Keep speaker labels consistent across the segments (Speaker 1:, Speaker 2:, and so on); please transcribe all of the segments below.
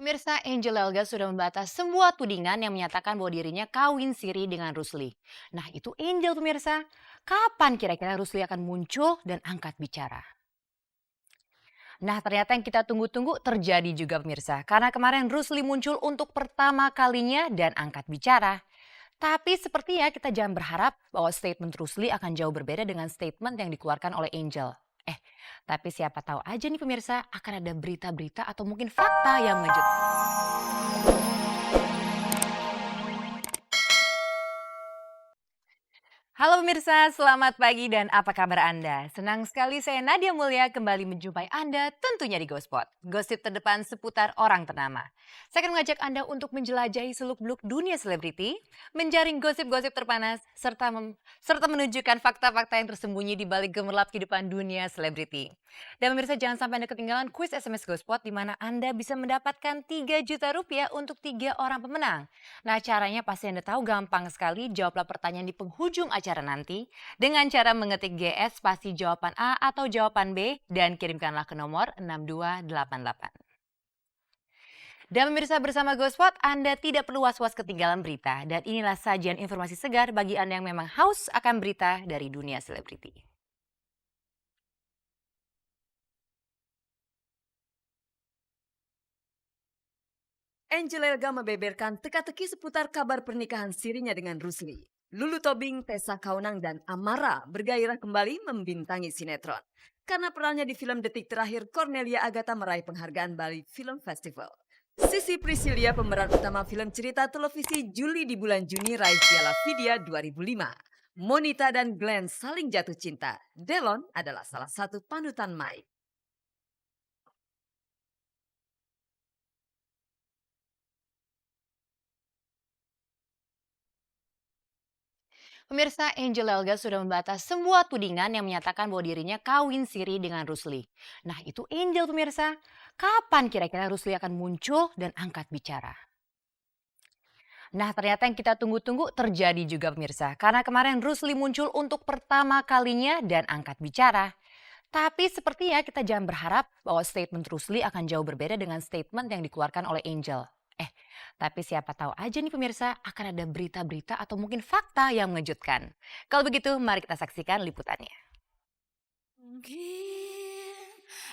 Speaker 1: Pemirsa, Angel Elga sudah membantah semua tudingan yang menyatakan bahwa dirinya kawin siri dengan Rusli. Nah, itu Angel pemirsa. Kapan kira-kira Rusli akan muncul dan angkat bicara? Nah, ternyata yang kita tunggu-tunggu terjadi juga pemirsa. Karena kemarin Rusli muncul untuk pertama kalinya dan angkat bicara. Tapi sepertinya kita jangan berharap bahwa statement Rusli akan jauh berbeda dengan statement yang dikeluarkan oleh Angel. Eh, tapi siapa tahu aja nih pemirsa akan ada berita-berita atau mungkin fakta yang mengejutkan. Halo pemirsa, selamat pagi dan apa kabar Anda? Senang sekali saya Nadia Mulya kembali menjumpai Anda tentunya di Gospot. Gosip terdepan seputar orang ternama. Saya akan mengajak Anda untuk menjelajahi seluk-beluk dunia selebriti, menjaring gosip-gosip terpanas, serta menunjukkan fakta-fakta yang tersembunyi di balik gemerlap kehidupan dunia selebriti. Dan pemirsa jangan sampai Anda ketinggalan kuis SMS Gospot di mana Anda bisa mendapatkan 3 juta rupiah untuk 3 orang pemenang. Nah, caranya pasti Anda tahu gampang sekali. Jawablah pertanyaan di penghujung acara nanti dengan cara mengetik GS spasi jawaban A atau jawaban B dan kirimkanlah ke nomor 6288. Dan pemirsa bersama Gospot, Anda tidak perlu was-was ketinggalan berita. Dan inilah sajian informasi segar bagi Anda yang memang haus akan berita dari dunia selebriti.
Speaker 2: Angel Elga membeberkan teka-teki seputar kabar pernikahan sirinya dengan Rusli. Lulu Tobing, Tessa Kaunang, dan Amara bergairah kembali membintangi sinetron. Karena perannya di film Detik Terakhir, Cornelia Agatha meraih penghargaan Bali Film Festival. Sisi Priscilia, pemeran utama film cerita televisi Juli di bulan Juni raih Piala Vidya 2005. Monita dan Glenn saling jatuh cinta. Delon adalah salah satu panutan Mike.
Speaker 1: Pemirsa, Angel Elga sudah membantah semua tudingan yang menyatakan bahwa dirinya kawin siri dengan Rusli. Nah, itu Angel pemirsa. Kapan kira-kira Rusli akan muncul dan angkat bicara? Nah, ternyata yang kita tunggu-tunggu terjadi juga pemirsa. Karena kemarin Rusli muncul untuk pertama kalinya dan angkat bicara. Tapi sepertinya kita jangan berharap bahwa statement Rusli akan jauh berbeda dengan statement yang dikeluarkan oleh Angel. Eh, tapi siapa tahu aja nih pemirsa akan ada berita-berita atau mungkin fakta yang mengejutkan. Kalau begitu, mari kita saksikan liputannya.
Speaker 3: Mungkin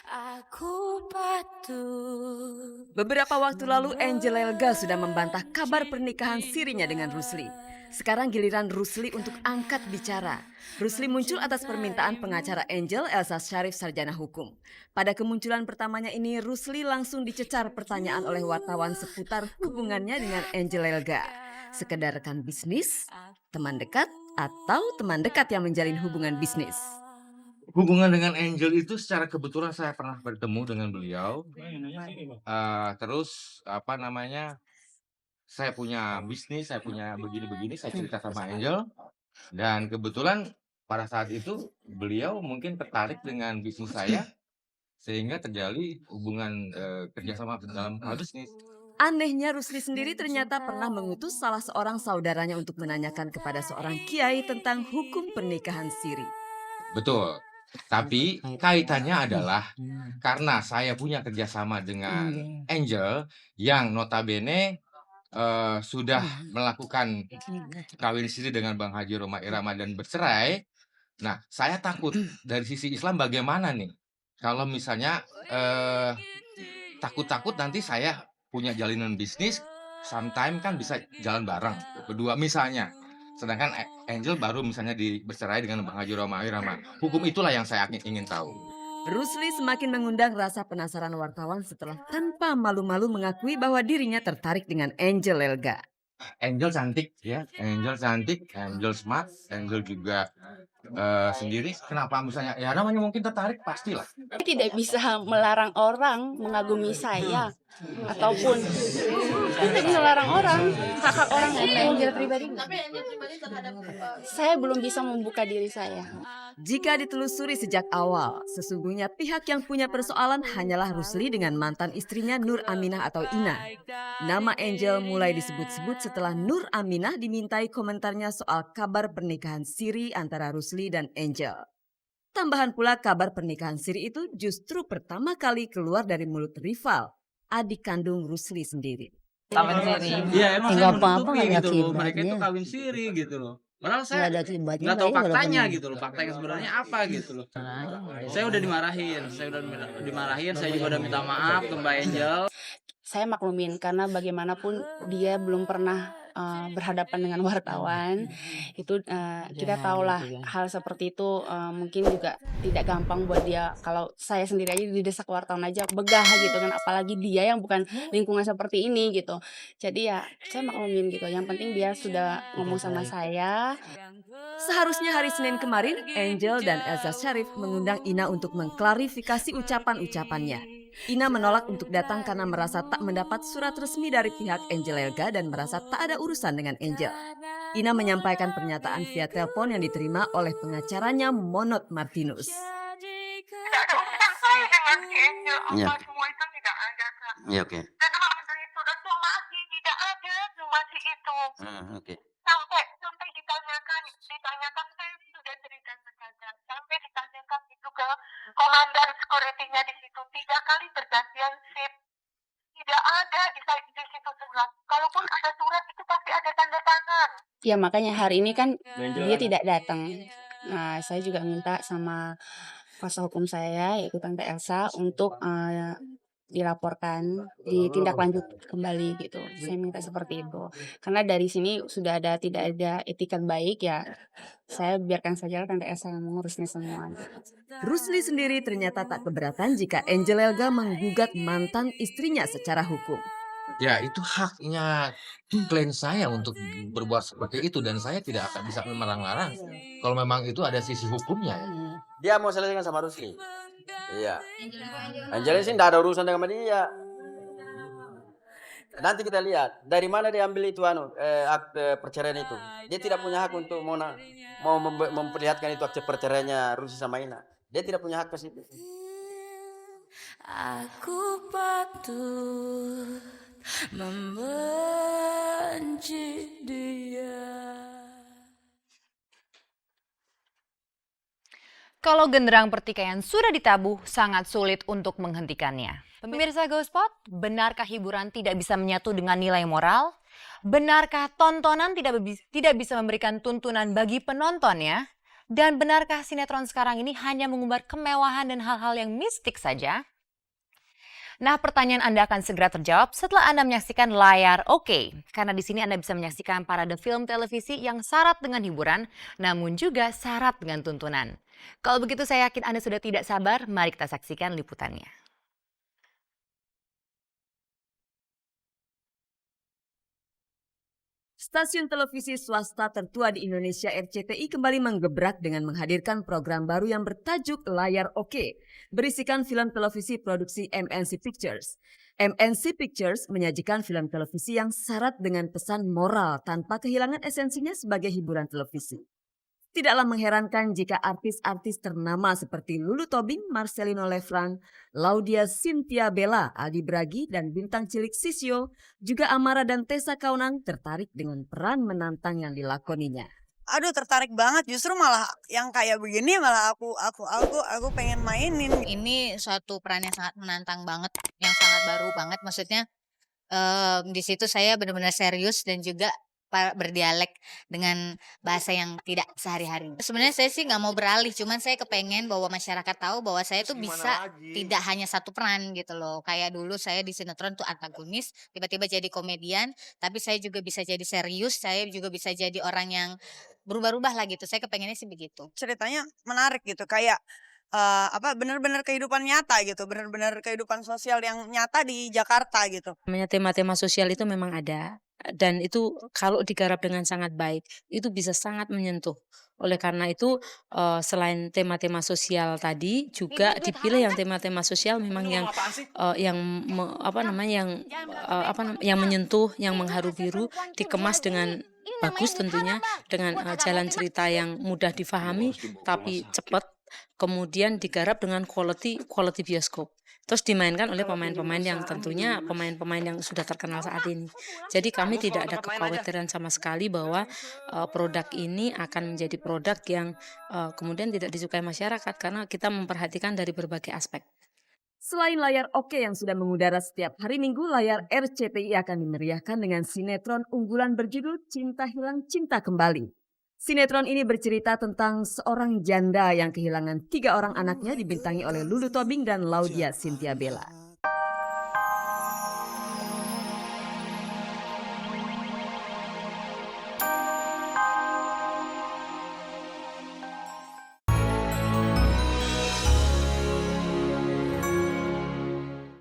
Speaker 3: aku patuh.
Speaker 2: Beberapa waktu lalu Angel Elga sudah membantah kabar pernikahan sirinya dengan Rusli. Sekarang giliran Rusli untuk angkat bicara. Rusli muncul atas permintaan pengacara Angel, Elsa Syarif Sarjana Hukum. Pada kemunculan pertamanya ini, Rusli langsung dicecar pertanyaan oleh wartawan seputar hubungannya dengan Angel Elga. Sekedar rekan bisnis, teman dekat, atau teman dekat yang menjalin hubungan bisnis.
Speaker 4: Hubungan dengan Angel itu secara kebetulan saya pernah bertemu dengan beliau, terus apa namanya, saya punya bisnis, saya punya begini-begini, saya cerita sama Angel, dan kebetulan pada saat itu beliau mungkin tertarik dengan bisnis saya, sehingga terjadi hubungan, kerjasama dalam hal bisnis.
Speaker 2: Anehnya Rusli sendiri ternyata pernah mengutus salah seorang saudaranya untuk menanyakan kepada seorang kiai tentang hukum pernikahan siri.
Speaker 4: Betul, tapi kaitannya adalah karena saya punya kerjasama dengan Angel yang notabene sudah melakukan kawin siri dengan Bang Haji Rhoma Irama dan bercerai. Nah, saya takut dari sisi Islam bagaimana nih? Kalau misalnya takut-takut nanti saya punya jalinan bisnis, sometime kan bisa jalan bareng berdua misalnya. Sedangkan Angel baru misalnya bercerai dengan Bang Haji Rhoma Irama. Hukum itulah yang saya ingin tahu.
Speaker 2: Rusli semakin mengundang rasa penasaran wartawan setelah tanpa malu-malu mengakui bahwa dirinya tertarik dengan Angel Elga.
Speaker 4: Angel cantik ya, Angel cantik, Angel smart, Angel juga sendiri. Kenapa misalnya ya namanya mungkin tertarik pastilah.
Speaker 3: Tidak bisa melarang orang mengagumi saya ataupun tidak melarang orang hak-hak orang Angel pribadi. Saya belum bisa membuka diri saya.
Speaker 2: Jika ditelusuri sejak awal, sesungguhnya pihak yang punya persoalan hanyalah Rusli dengan mantan istrinya Nur Aminah atau Ina. Nama Angel mulai disebut-sebut setelah Nur Aminah dimintai komentarnya soal kabar pernikahan siri antara Rusli dan Angel. Tambahan pula kabar pernikahan siri itu justru pertama kali keluar dari mulut rival, adik kandung Rusli sendiri.
Speaker 5: Iya, emang saya
Speaker 6: Nggak apa-apa,
Speaker 5: menutupi
Speaker 6: nggak ada
Speaker 5: gitu loh, mereka itu
Speaker 6: akibatnya.
Speaker 5: kawin siri gitu loh. Padahal
Speaker 6: Nggak
Speaker 5: saya
Speaker 6: ada akibatnya
Speaker 5: nggak tahu
Speaker 6: baik walaupun
Speaker 5: faktanya
Speaker 6: ini.
Speaker 5: gitu loh, faktanya sebenarnya apa gitu loh. Saya udah dimarahin, saya juga udah minta maaf ke Mbak Angel.
Speaker 3: Saya maklumin karena bagaimanapun dia belum pernah berhadapan dengan wartawan. Itu kita tahulah hal seperti itu mungkin juga tidak gampang buat dia. Kalau saya sendiri aja didesak wartawan aja begah gitu kan, apalagi dia yang bukan lingkungan seperti ini gitu. Jadi ya saya maklumin gitu. Yang penting dia sudah ngomong sama saya.
Speaker 2: Seharusnya hari Senin kemarin, Angel dan Elsa Sharif mengundang Ina untuk mengklarifikasi ucapan-ucapannya. Ina menolak untuk datang karena merasa tak mendapat surat resmi dari pihak Angel Elga dan merasa tak ada urusan dengan Angel. Ina menyampaikan pernyataan via telepon yang diterima oleh pengacaranya Monod Martinus.
Speaker 7: Tidak ada urusan saya dengan si Angel,
Speaker 8: Iya.
Speaker 7: apa semua itu tidak ada, Kak.
Speaker 8: Iya, oke.
Speaker 7: Dan mengenai surat somasi tidak ada somasi itu.
Speaker 8: Oke.
Speaker 7: Sampai ditanyakan saya sudah cerita saja. Sampai ditanyakan itu ke komandan security-nya di situ 3 kali pergantian shift. Tidak ada di situ surat. Kalaupun ada surat itu pasti ada tanda tangan.
Speaker 3: Ya makanya hari ini kan dia tidak datang. Nah saya juga minta sama kuasa hukum saya yaitu Tante Elsa untuk dilaporkan, ditindaklanjut kembali gitu. Saya minta seperti itu. Karena dari sini sudah tidak ada etikat baik ya. Saya biarkan saja Tante Elsa yang mengurusnya semua.
Speaker 2: Rusli sendiri ternyata tak keberatan jika Angel Elga menggugat mantan istrinya secara hukum.
Speaker 4: Ya, itu haknya klien saya untuk berbuat seperti itu dan saya tidak akan bisa melarang-larang. Kalau memang itu ada sisi hukumnya ya.
Speaker 8: Dia mau selesaikan sama Rusli. Iya. Angelina sih enggak ada urusan dengan dia. Nanti kita lihat dari mana dia ambil itu akte perceraian itu. Dia tidak punya hak untuk mau memperlihatkan itu akte perceraiannya Rusli sama Ina. Dia tidak punya hak ke situ.
Speaker 9: Aku patut membenci dia.
Speaker 1: Kalau genderang pertikaian sudah ditabuh, sangat sulit untuk menghentikannya. Pemirsa Gospot, benarkah hiburan tidak bisa menyatu dengan nilai moral? Benarkah tontonan tidak bisa memberikan tuntunan bagi penontonnya? Dan benarkah sinetron sekarang ini hanya mengumbar kemewahan dan hal-hal yang mistik saja? Nah, pertanyaan Anda akan segera terjawab setelah Anda menyaksikan Layar Oke. Karena di sini Anda bisa menyaksikan parade film televisi yang syarat dengan hiburan, namun juga syarat dengan tuntunan. Kalau begitu saya yakin Anda sudah tidak sabar, mari kita saksikan liputannya.
Speaker 2: Stasiun televisi swasta tertua di Indonesia RCTI kembali menggebrak dengan menghadirkan program baru yang bertajuk Layar Oke, berisikan film televisi produksi MNC Pictures. MNC Pictures menyajikan film televisi yang syarat dengan pesan moral tanpa kehilangan esensinya sebagai hiburan televisi. Tidaklah mengherankan jika artis-artis ternama seperti Lulu Tobing, Marcelino Leflang, Laudia Cynthia Bella, Aldi Bragi, dan bintang cilik Sisyo, juga Amara dan Tessa Kaunang tertarik dengan peran menantang yang dilakoninya.
Speaker 10: Aduh, tertarik banget, justru malah yang kayak begini malah aku pengen mainin.
Speaker 11: Ini suatu peran yang sangat menantang banget, yang sangat baru banget. Maksudnya di situ saya benar-benar serius dan juga berdialek dengan bahasa yang tidak sehari-hari. Sebenarnya saya sih nggak mau beralih, cuman saya kepengen bahwa masyarakat tahu bahwa saya tuh bisa tidak hanya satu peran gitu loh. Kayak dulu saya di sinetron tuh antagonis, tiba-tiba jadi komedian, tapi saya juga bisa jadi serius, saya juga bisa jadi orang yang berubah-ubah lah gitu. Saya kepengennya sih begitu.
Speaker 10: Ceritanya menarik gitu, kayak benar-benar kehidupan nyata gitu, benar-benar kehidupan sosial yang nyata di Jakarta gitu.
Speaker 6: Tema-tema sosial itu memang ada. Dan itu kalau digarap dengan sangat baik, itu bisa sangat menyentuh. Oleh karena itu selain tema-tema sosial tadi juga dipilih yang tema-tema sosial memang yang menyentuh, yang mengharu biru, dikemas dengan bagus tentunya, dengan jalan cerita yang mudah difahami tapi cepat, kemudian digarap dengan quality bioskop. Terus dimainkan oleh pemain-pemain yang tentunya pemain-pemain yang sudah terkenal saat ini. Jadi kami tidak ada kekhawatiran sama sekali bahwa produk ini akan menjadi produk yang kemudian tidak disukai masyarakat karena kita memperhatikan dari berbagai aspek.
Speaker 2: Selain layar Oke yang sudah mengudara setiap hari Minggu, layar RCTI akan dimeriahkan dengan sinetron unggulan berjudul Cinta Hilang Cinta Kembali. Sinetron ini bercerita tentang seorang janda yang kehilangan 3 orang anaknya dibintangi oleh Lulu Tobing dan Laudia Cynthia Bella.